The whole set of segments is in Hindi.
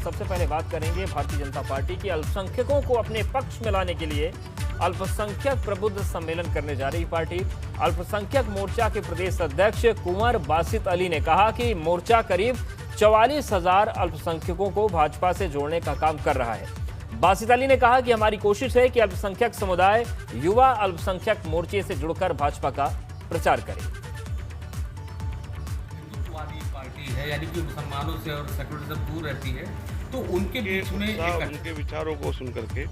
सबसे पहले बात करेंगे भारतीय जनता पार्टी की अल्पसंख्यकों को अपने पक्ष में लाने के लिए अल्पसंख्यक प्रबुद्ध सम्मेलन करने जा रही पार्टी। अल्पसंख्यक मोर्चा के प्रदेश अध्यक्ष कुंवर बासित अली ने कहा कि मोर्चा करीब 44,000 अल्पसंख्यकों को भाजपा से जोड़ने का काम कर रहा है। बासित अली ने कहा कि हमारी कोशिश है कि अल्पसंख्यक समुदाय युवा अल्पसंख्यक मोर्चे से जुड़कर भाजपा का प्रचार करे। पार्टी है, यानी कि मुसलमानों से और सेक्युलरिज्म से दूर रहती है, तो उनके बीच में उनके विचारों को सुन करके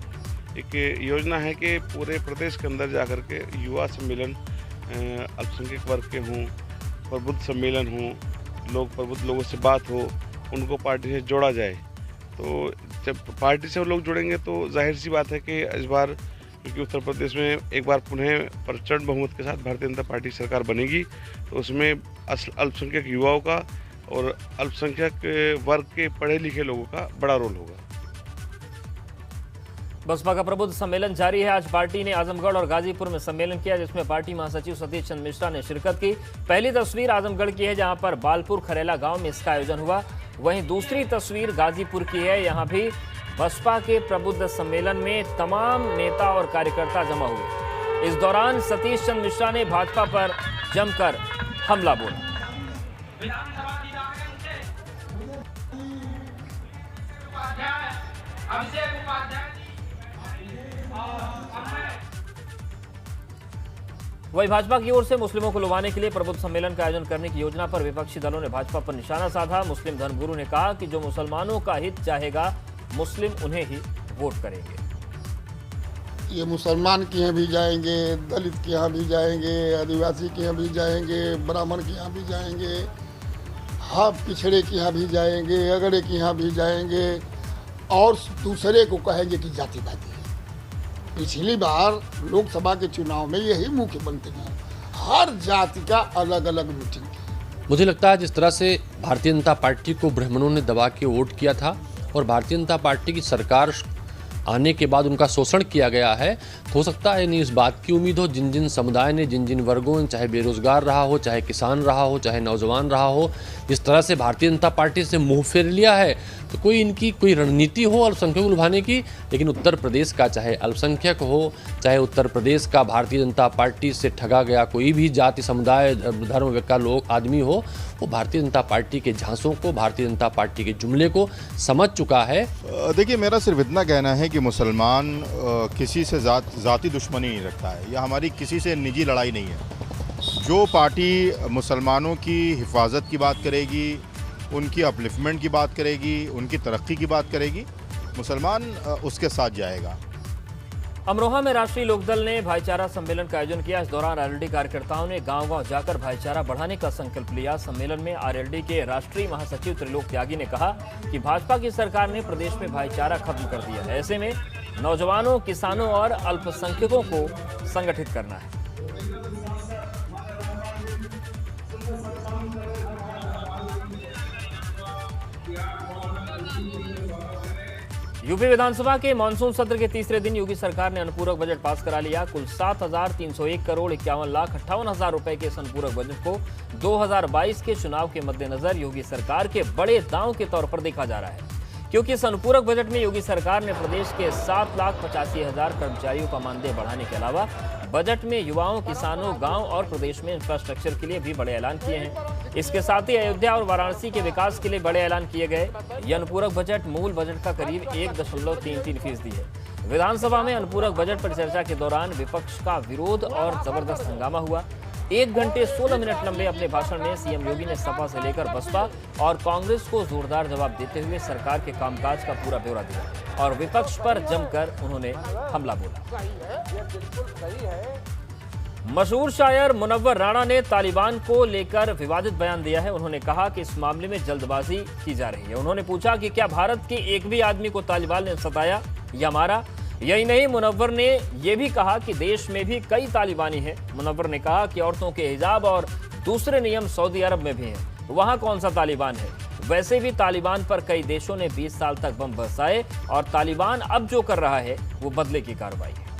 एक योजना है कि पूरे प्रदेश के अंदर जाकर के युवा सम्मेलन अल्पसंख्यक वर्ग के हों, प्रबुद्ध सम्मेलन हों, प्रबुद्ध लोगों से बात हो, उनको पार्टी से जोड़ा जाए। तो जब पार्टी से वो लोग जुड़ेंगे तो जाहिर सी बात है कि इस बार क्योंकि उत्तर प्रदेश में एक बार पुनः प्रचंड बहुमत के साथ भारतीय जनता पार्टी सरकार बनेगी, तो उसमें अल्पसंख्यक युवाओं का और अल्पसंख्यक वर्ग के पढ़े लिखे लोगों का बड़ा रोल होगा। बसपा का प्रबुद्ध सम्मेलन जारी है। आज पार्टी ने आजमगढ़ और गाजीपुर में सम्मेलन किया, जिसमें पार्टी महासचिव सतीश चंद्र मिश्रा ने शिरकत की। पहली तस्वीर आजमगढ़ की है, जहां पर बालपुर खरेला गांव में इसका आयोजन हुआ। वहीं दूसरी तस्वीर गाजीपुर की है, यहां भी बसपा के प्रबुद्ध सम्मेलन में तमाम नेता और कार्यकर्ता जमा हुए। इस दौरान सतीश चंद्र मिश्रा ने भाजपा पर जमकर हमला बोला। वहीं भाजपा की ओर से मुस्लिमों को लुभाने के लिए प्रबुद्ध सम्मेलन का आयोजन करने की योजना पर विपक्षी दलों ने भाजपा पर निशाना साधा। मुस्लिम धर्मगुरु ने कहा कि जो मुसलमानों का हित चाहेगा, मुस्लिम उन्हें ही वोट करेंगे। ये मुसलमान के यहाँ भी जाएंगे, दलित के यहाँ भी जाएंगे, आदिवासी के यहाँ भी जाएंगे, ब्राह्मण के यहाँ भी जाएंगे, पिछड़े के यहाँ भी जाएंगे, अगड़े के यहाँ भी जाएंगे और दूसरे को कहेंगे कि जातिवादी है। पिछली बार लोकसभा के चुनाव में यही मुख्य बनते हैं, हर जाति का अलग अलग मीटिंग की। मुझे लगता है जिस तरह से भारतीय जनता पार्टी को ब्राह्मणों ने दबा के वोट किया था और भारतीय जनता पार्टी की सरकार आने के बाद उनका शोषण किया गया है, तो हो सकता है नहीं इस बात की उम्मीद हो जिन जिन समुदाय ने, जिन जिन वर्गों ने, चाहे बेरोजगार रहा हो, चाहे किसान रहा हो, चाहे नौजवान रहा हो, जिस तरह से भारतीय जनता पार्टी से मुंह फेर लिया है, तो कोई इनकी कोई रणनीति हो अल्पसंख्यक को लुभाने की। लेकिन उत्तर प्रदेश का चाहे अल्पसंख्यक हो, चाहे उत्तर प्रदेश का भारतीय जनता पार्टी से ठगा गया कोई भी जाति समुदाय धर्म का लोग आदमी हो, वो भारतीय जनता पार्टी के झांसों को, भारतीय जनता पार्टी के जुमले को समझ चुका है। देखिए, मेरा सिर्फ इतना कहना है कि मुसलमान किसी से जाति दुश्मनी नहीं रखता है, या हमारी किसी से निजी लड़ाई नहीं है। जो पार्टी मुसलमानों की हिफाजत की बात करेगी, उनकी अपलिफ्टमेंट की बात करेगी, उनकी तरक्की की बात करेगी, मुसलमान उसके साथ जाएगा। अमरोहा में राष्ट्रीय लोकदल ने भाईचारा सम्मेलन का आयोजन किया। इस दौरान आरएलडी कार्यकर्ताओं ने गांव-गांव जाकर भाईचारा बढ़ाने का संकल्प लिया। सम्मेलन में आरएलडी के राष्ट्रीय महासचिव त्रिलोक त्यागी ने कहा कि भाजपा की सरकार ने प्रदेश में भाईचारा खत्म कर दिया है। ऐसे में नौजवानों, किसानों और अल्पसंख्यकों को संगठित करना है। यूपी विधानसभा के मानसून सत्र के तीसरे दिन योगी सरकार ने अनुपूरक बजट पास करा लिया। कुल 7,301 करोड़ 51,58,000 रुपए के इस अनुपूरक बजट को 2022 के चुनाव के मद्देनजर योगी सरकार के बड़े दांव के तौर पर देखा जा रहा है, क्योंकि इस अनुपूरक बजट में योगी सरकार ने प्रदेश के 7,85,000 कर्मचारियों का मानदेय बढ़ाने के अलावा बजट में युवाओं, किसानों, गांव और प्रदेश में इंफ्रास्ट्रक्चर के लिए भी बड़े ऐलान किए हैं। इसके साथ ही अयोध्या और वाराणसी के विकास के लिए बड़े ऐलान किए गए। यह अनुपूरक बजट मूल बजट का करीब 1.33% है। विधानसभा में अनुपूरक बजट पर चर्चा के दौरान विपक्ष का विरोध और जबरदस्त हंगामा हुआ। 1 घंटे 16 मिनट लंबे अपने भाषण में सीएम योगी ने सपा से लेकर बसपा और कांग्रेस को जोरदार जवाब देते हुए सरकार के कामकाज का पूरा ब्यौरा दिया और विपक्ष पर जमकर उन्होंने हमला बोला। मशहूर शायर मुनव्वर राणा ने तालिबान को लेकर विवादित बयान दिया है। उन्होंने कहा कि इस मामले में जल्दबाजी की जा रही है। उन्होंने पूछा कि क्या भारत के एक भी आदमी को तालिबान ने सताया या मारा। यही नहीं, मुनव्वर ने यह भी कहा कि देश में भी कई तालिबानी हैं। मुनव्वर ने कहा कि औरतों के हिजाब और दूसरे नियम सऊदी अरब में भी हैं, वहां कौन सा तालिबान है। वैसे भी तालिबान पर कई देशों ने 20 साल तक बम बरसाए और तालिबान अब जो कर रहा है वो बदले की कार्रवाई है।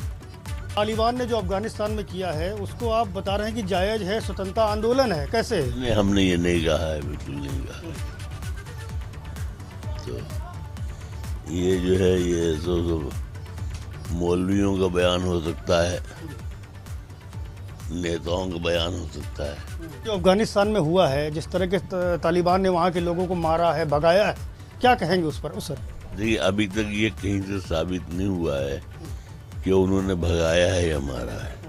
तालिबान ने जो अफगानिस्तान में किया है उसको आप बता रहे हैं कि जायज है, स्वतंत्रता आंदोलन है, कैसे? नहीं, हमने ये नहीं कहा है, बिल्कुल नहीं कहा। तो ये जो है ये सब मौलवियों का बयान हो सकता है, नेताओं का बयान हो सकता है। जो अफगानिस्तान में हुआ है, जिस तरह के तालिबान ने वहाँ के लोगों को मारा है, भगाया है, क्या कहेंगे उस पर सर? देखिए, अभी तक ये कहीं से साबित नहीं हुआ है कि उन्होंने भगाया है या मारा है।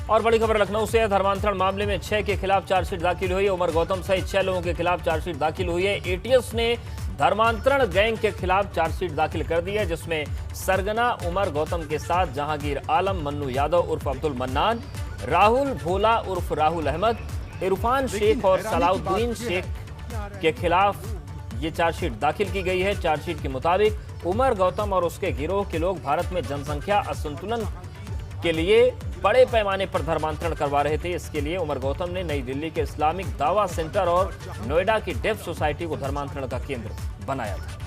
और बड़ी खबर लखनऊ से, धर्मांतरण मामले में 6 के खिलाफ चार्जशीट दाखिल हुई है। उमर गौतम सहित 6 लोगों के खिलाफ चार्जशीट दाखिल हुई है। एटीएस ने धर्मांतरण गैंग के खिलाफ चार्जशीट दाखिल कर दी है, जिसमें सरगना उमर गौतम के साथ जहांगीर आलम, मन्नू यादव उर्फ अब्दुल मन्नान, राहुल भोला उर्फ राहुल अहमद, इरफान शेख और सलाउद्दीन शेख के खिलाफ ये चार्जशीट दाखिल की गई है। चार्जशीट के मुताबिक उमर गौतम और उसके गिरोह के लोग भारत में जनसंख्या असंतुलन के लिए बड़े पैमाने पर धर्मांतरण करवा रहे थे। इसके लिए उमर गौतम ने नई दिल्ली के इस्लामिक दावा सेंटर और नोएडा की डेफ सोसाइटी को धर्मांतरण का केंद्र बनाया था।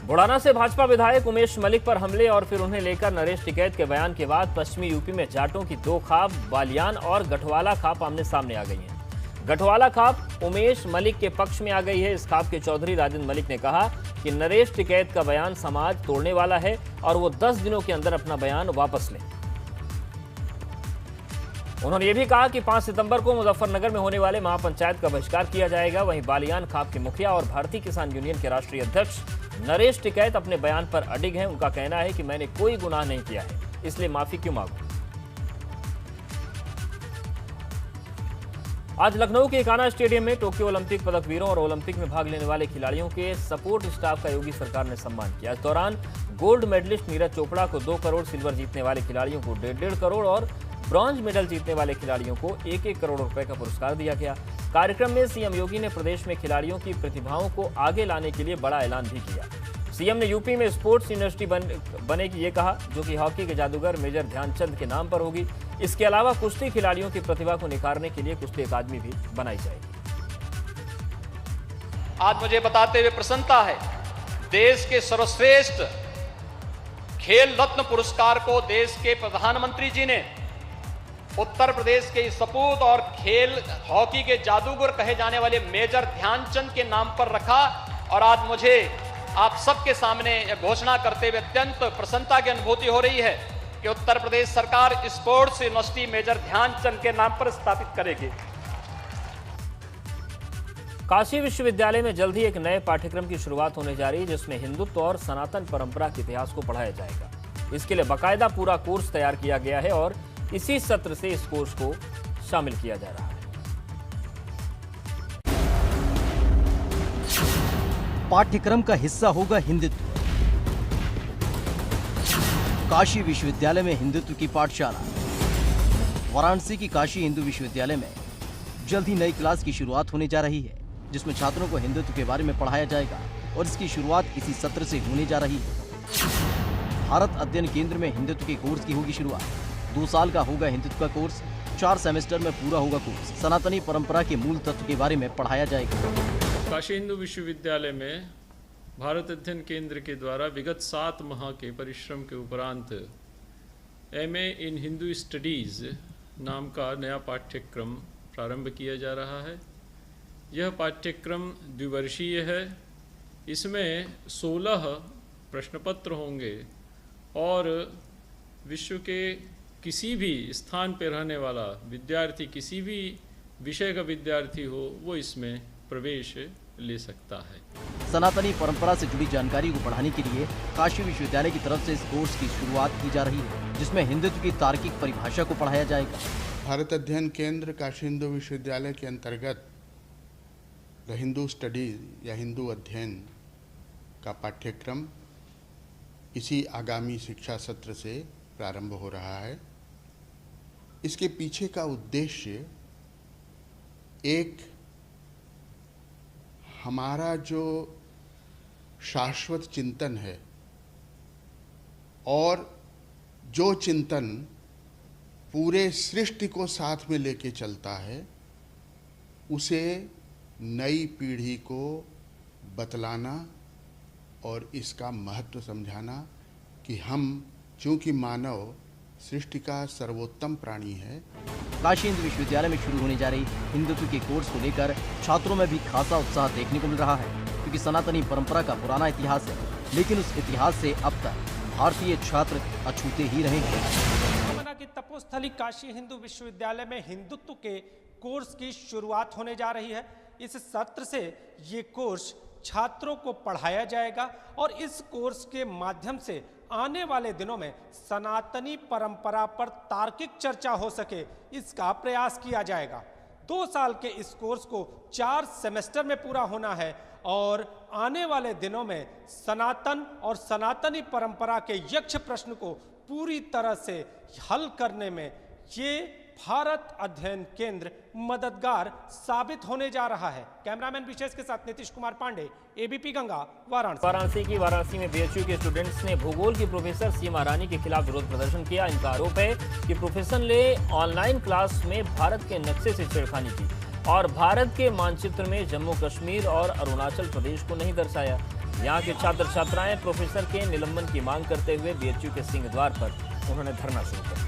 बुढ़ाना से भाजपा विधायक उमेश मलिक पर हमले और फिर उन्हें लेकर नरेश टिकैत के बयान के बाद पश्चिमी यूपी में जाटों की 2 खाप, बालियान और गठवाला खाप आमने सामने आ गई हैं। गठवाला खाप उमेश मलिक के पक्ष में आ गई है। इस खाप के चौधरी राजेंद्र मलिक ने कहा कि नरेश टिकैत का बयान समाज तोड़ने वाला है और वो 10 दिनों के अंदर अपना बयान वापस लें। उन्होंने ये भी कहा कि 5 सितंबर को मुजफ्फरनगर में होने वाले महापंचायत का बहिष्कार किया जाएगा। वहीं बालियान खाप के मुखिया और भारतीय किसान यूनियन के राष्ट्रीय अध्यक्ष नरेश टिकैत अपने बयान पर अडिग हैं। उनका कहना है कि मैंने कोई गुनाह नहीं किया है, इसलिए माफी क्यों मांगूं। आज लखनऊ के इकाना स्टेडियम में टोक्यो ओलंपिक पदक वीरों और ओलंपिक में भाग लेने वाले खिलाड़ियों के सपोर्ट स्टाफ का योगी सरकार ने सम्मान किया। इस दौरान गोल्ड मेडलिस्ट नीरज चोपड़ा को 2 करोड़, सिल्वर जीतने वाले खिलाड़ियों को 1.5 करोड़ और ब्रॉन्ज मेडल जीतने वाले खिलाड़ियों को 1-1 करोड़ रुपए का पुरस्कार दिया गया। कार्यक्रम में सीएम योगी ने प्रदेश में खिलाड़ियों की प्रतिभाओं को आगे लाने के लिए बड़ा ऐलान भी किया। सीएम ने यूपी में स्पोर्ट्स यूनिवर्सिटी बनेगी ये कहा, जो कि हॉकी के जादूगर मेजर ध्यानचंद के नाम पर होगी। इसके अलावा कुश्ती खिलाड़ियों की प्रतिभा को निखारने के लिए कुश्ती अकादमी भी बनाई जाएगी। आज मुझे बताते हुए प्रसन्नता है, देश के सर्वश्रेष्ठ खेल रत्न पुरस्कार को देश के प्रधानमंत्री जी ने उत्तर प्रदेश के सपूत और खेल हॉकी के जादूगर कहे जाने वाले मेजर ध्यानचंद के नाम पर रखा। और आज मुझे आप सबके सामने घोषणा करते हुए अत्यंत प्रसन्नता की अनुभूति हो रही है कि उत्तर प्रदेश सरकार स्पोर्ट्स यूनिवर्सिटी मेजर ध्यानचंद के नाम पर स्थापित करेगी। काशी विश्वविद्यालय में जल्द ही एक नए पाठ्यक्रम की शुरुआत होने जा रही है, जिसमें हिंदुत्व और सनातन परंपरा के इतिहास को पढ़ाया जाएगा। इसके लिए बाकायदा पूरा कोर्स तैयार किया गया है और इसी सत्र से इस कोर्स को शामिल किया जा रहा है। पाठ्यक्रम का हिस्सा होगा हिंदुत्व। काशी विश्वविद्यालय में हिंदुत्व की पाठशाला। वाराणसी की काशी हिंदू विश्वविद्यालय में जल्द ही नई क्लास की शुरुआत होने जा रही है, जिसमें छात्रों को हिंदुत्व के बारे में पढ़ाया जाएगा और इसकी शुरुआत इसी सत्र से होने जा रही है। भारत अध्ययन केंद्र में हिंदुत्व के कोर्स की होगी शुरुआत। 2 साल का होगा हिंदुत्व का कोर्स, 4 सेमेस्टर में पूरा होगा कोर्स। सनातनी परंपरा के मूल तत्व के बारे में पढ़ाया जाएगा। काशी हिंदू विश्वविद्यालय में भारत अध्ययन केंद्र के द्वारा विगत 7 माह के परिश्रम के उपरांत एमए इन हिंदू स्टडीज़ नाम का नया पाठ्यक्रम प्रारंभ किया जा रहा है। यह पाठ्यक्रम द्विवर्षीय है। इसमें 16 प्रश्नपत्र होंगे और विश्व के किसी भी स्थान पर रहने वाला विद्यार्थी, किसी भी विषय का विद्यार्थी हो, वो इसमें प्रवेश ले सकता है। सनातनी परंपरा से जुड़ी जानकारी को बढ़ाने के लिए काशी विश्वविद्यालय की तरफ से इस कोर्स की शुरुआत की जा रही है, जिसमें हिंदुत्व की तार्किक परिभाषा को पढ़ाया जाएगा। भारत अध्ययन केंद्र काशी हिंदू विश्वविद्यालय के अंतर्गत द हिंदू स्टडीज या हिंदू अध्ययन का पाठ्यक्रम इसी आगामी शिक्षा सत्र से प्रारंभ हो रहा है। इसके पीछे का उद्देश्य एक हमारा जो शाश्वत चिंतन है और जो चिंतन पूरे सृष्टि को साथ में लेके चलता है, उसे नई पीढ़ी को बतलाना और इसका महत्व समझाना कि हम चूँकि मानव सृष्टि का सर्वोत्तम प्राणी है। काशी हिंदू विश्वविद्यालय में शुरू होने जा रही हिंदुत्व के कोर्स को लेकर छात्रों में भी खासा उत्साह देखने को मिल रहा है, क्योंकि सनातनी परंपरा का पुराना इतिहास है, लेकिन उस इतिहास से अब तक भारतीय छात्र अछूते ही रहे हैं। की तपोस्थली काशी हिंदू विश्वविद्यालय में हिंदुत्व के कोर्स की शुरुआत होने जा रही है। इस सत्र से ये कोर्स छात्रों को पढ़ाया जाएगा और इस कोर्स के माध्यम से आने वाले दिनों में सनातनी परंपरा पर तार्किक चर्चा हो सके, इसका प्रयास किया जाएगा। 2 साल के इस कोर्स को 4 सेमेस्टर में पूरा होना है और आने वाले दिनों में सनातन और सनातनी परंपरा के यक्ष प्रश्न को पूरी तरह से हल करने में ये भारत अध्ययन केंद्र मददगार साबित होने जा रहा है। कैमरामैन विशेष के साथ नीतीश कुमार पांडे, एबीपी गंगा, वाराणसी। वाराणसी में बीएचयू के स्टूडेंट्स ने भूगोल की प्रोफेसर सीमा रानी के खिलाफ विरोध प्रदर्शन किया। इनका आरोप है कि प्रोफेसर ने ऑनलाइन क्लास में भारत के नक्शे से छेड़खानी की और भारत के मानचित्र में जम्मू कश्मीर और अरुणाचल प्रदेश को नहीं दर्शाया। यहाँ के छात्र छात्राएं प्रोफेसर के निलंबन की मांग करते हुए बीएचयू के सिंह द्वार पर उन्होंने धरना शुरू कर दिया।